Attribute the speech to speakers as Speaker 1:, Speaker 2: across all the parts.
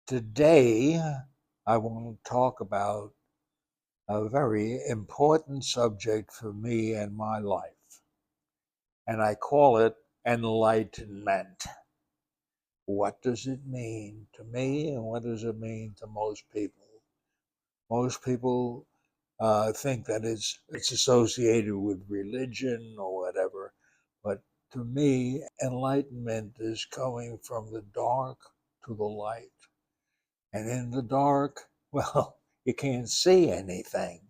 Speaker 1: Today, I want to talk about a very important subject for me and my life, and I call it enlightenment. What does it mean to me, and what does it mean to most people? Most people think that it's associated with religion or whatever, but to me, enlightenment is coming from the dark to the light. And in the dark, well, you can't see anything.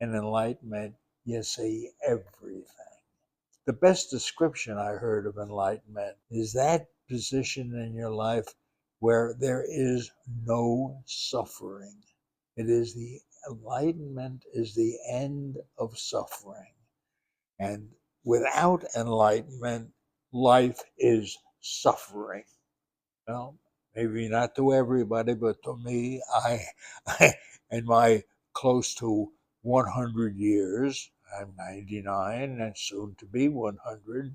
Speaker 1: In enlightenment, you see everything. The best description I heard of enlightenment is that position in your life where there is no suffering. It is the enlightenment is the end of suffering. And without enlightenment, life is suffering. Well, maybe not to everybody, but to me, I in my close to 100 years, I'm 99 and soon to be 100,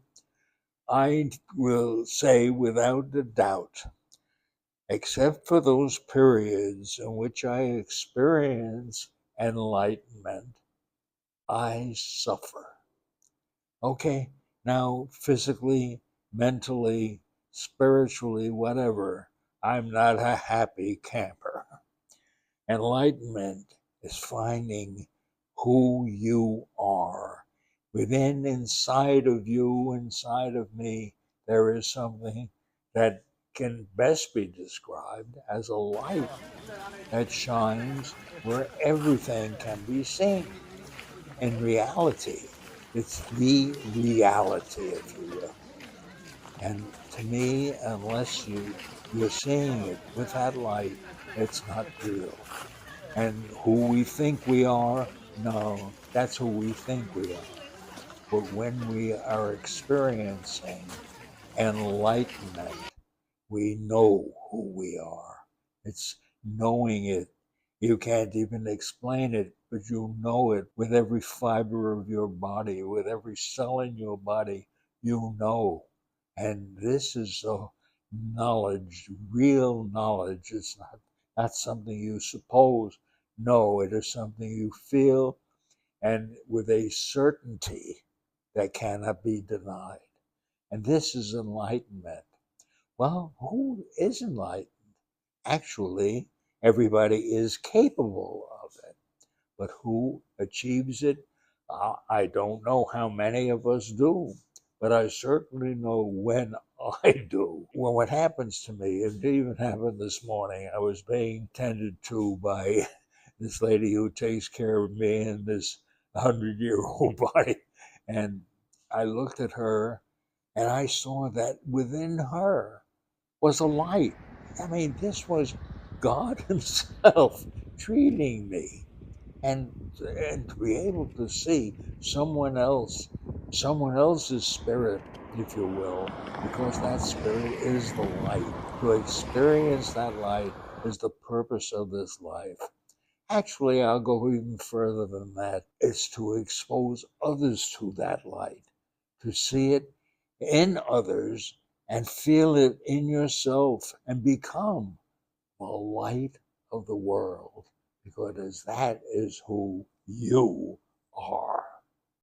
Speaker 1: I will say without a doubt, except for those periods in which I experience enlightenment, I suffer. Okay, now physically, mentally, spiritually, whatever, I'm not a happy camper. Enlightenment is finding who you are. Within, inside of me, there is something that can best be described as a light that shines where everything can be seen. In reality, it's the reality, if you will. And to me, unless you're seeing it with that light, it's not real. And who we think we are, no, that's who we think we are. But when we are experiencing enlightenment, we know who we are. It's knowing it. You can't even explain it, but you know it with every fiber of your body, with every cell in your body, you know. And this is a knowledge, real knowledge. It's not something you suppose. No, it is something you feel and with a certainty that cannot be denied. And this is enlightenment. Well, who is enlightened? Actually, everybody is capable of it. But who achieves it? I don't know how many of us do, but I certainly know when I do. Well, what happens to me, it even happened this morning. I was being tended to by this lady who takes care of me and this 100-year-old body. And I looked at her and I saw that within her was a light. I mean, this was God Himself treating me. And to be able to see someone else's spirit, if you will, because that spirit is the light. To experience that light is the purpose of this life. Actually, I'll go even further than that. It's to expose others to that light, to see it in others and feel it in yourself and become the light of the world, because that is who you are.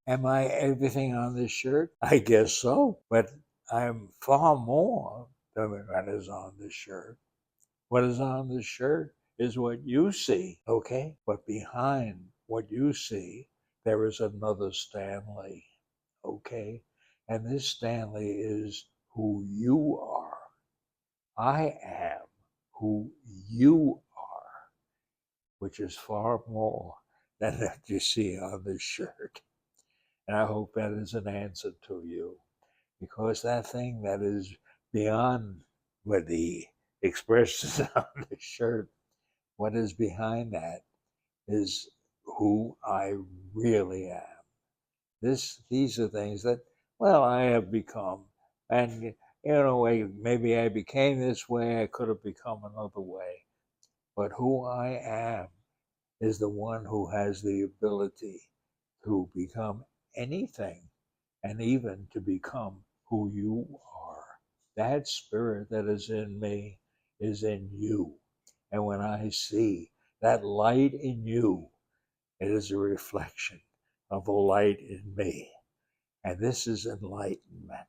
Speaker 1: Am I everything on this shirt? I guess so, but I'm far more than what is on this shirt. What is on this shirt is what you see, okay? But behind what you see, there is another Stanley, okay? And this Stanley is who you are. I am who you are, which is far more than that you see on this shirt. And I hope that is an answer to you, because that thing that is beyond what the expressions on the shirt, what is behind that is who I really am. These are things that, well, I have become. And maybe I became this way, I could have become another way. But who I am is the one who has the ability to become anything and even to become who you are. That spirit that is in me is in you. And when I see that light in you, it is a reflection of the light in me. And this is enlightenment.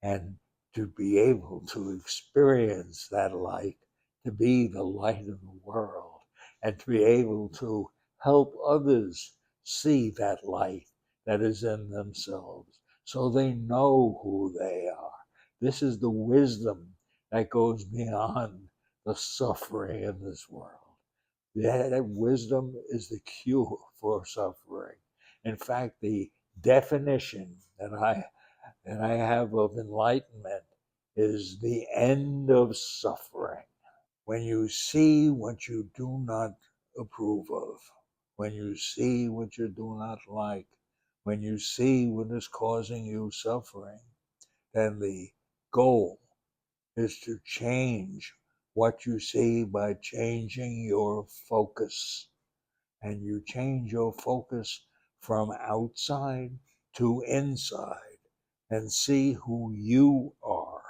Speaker 1: And to be able to experience that light, to be the light of the world, and to be able to help others see that light that is in themselves so they know who they are. This is the wisdom that goes beyond the suffering in this world. That wisdom is the cure for suffering. In fact, the definition that I have of enlightenment is the end of suffering. When you see what you do not approve of, when you see what you do not like, when you see what is causing you suffering, then the goal is to change what you see by changing your focus. And you change your focus from outside to inside and see who you are.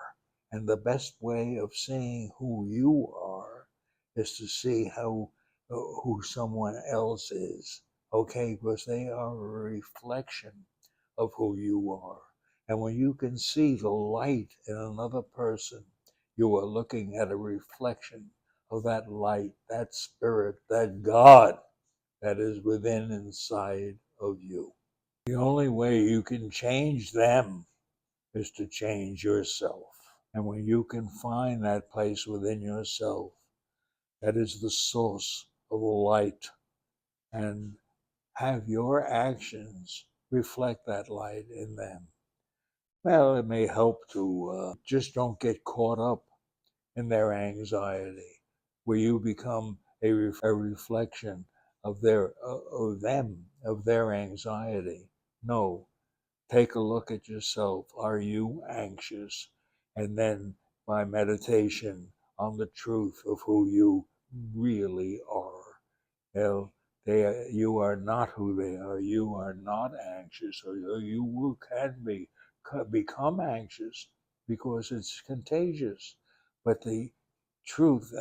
Speaker 1: And the best way of seeing who you are is to see who someone else is. Okay, because they are a reflection of who you are. And when you can see the light in another person, you are looking at a reflection of that light, that spirit, that God that is within inside of you. The only way you can change them is to change yourself. And when you can find that place within yourself that is the source of the light and have your actions reflect that light in them, well, it may help to just don't get caught up in their anxiety, where you become a reflection of them, of their anxiety. No, take a look at yourself. Are you anxious? And then by meditation on the truth of who you really are. Well, you are not who they are. You are not anxious, or you can become anxious because it's contagious. But the truth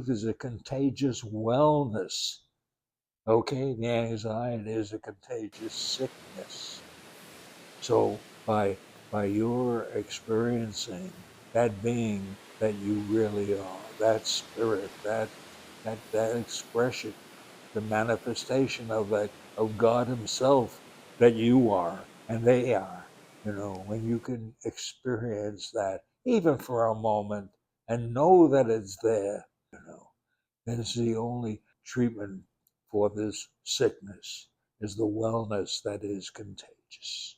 Speaker 1: is a contagious wellness. Okay, the anxiety is a contagious sickness. So by your experiencing that being that you really are, that spirit, that expression, the manifestation of that of God Himself that you are and they are, when you can experience that even for a moment and know that it's there, then it's the only treatment for this sickness is the wellness that is contagious.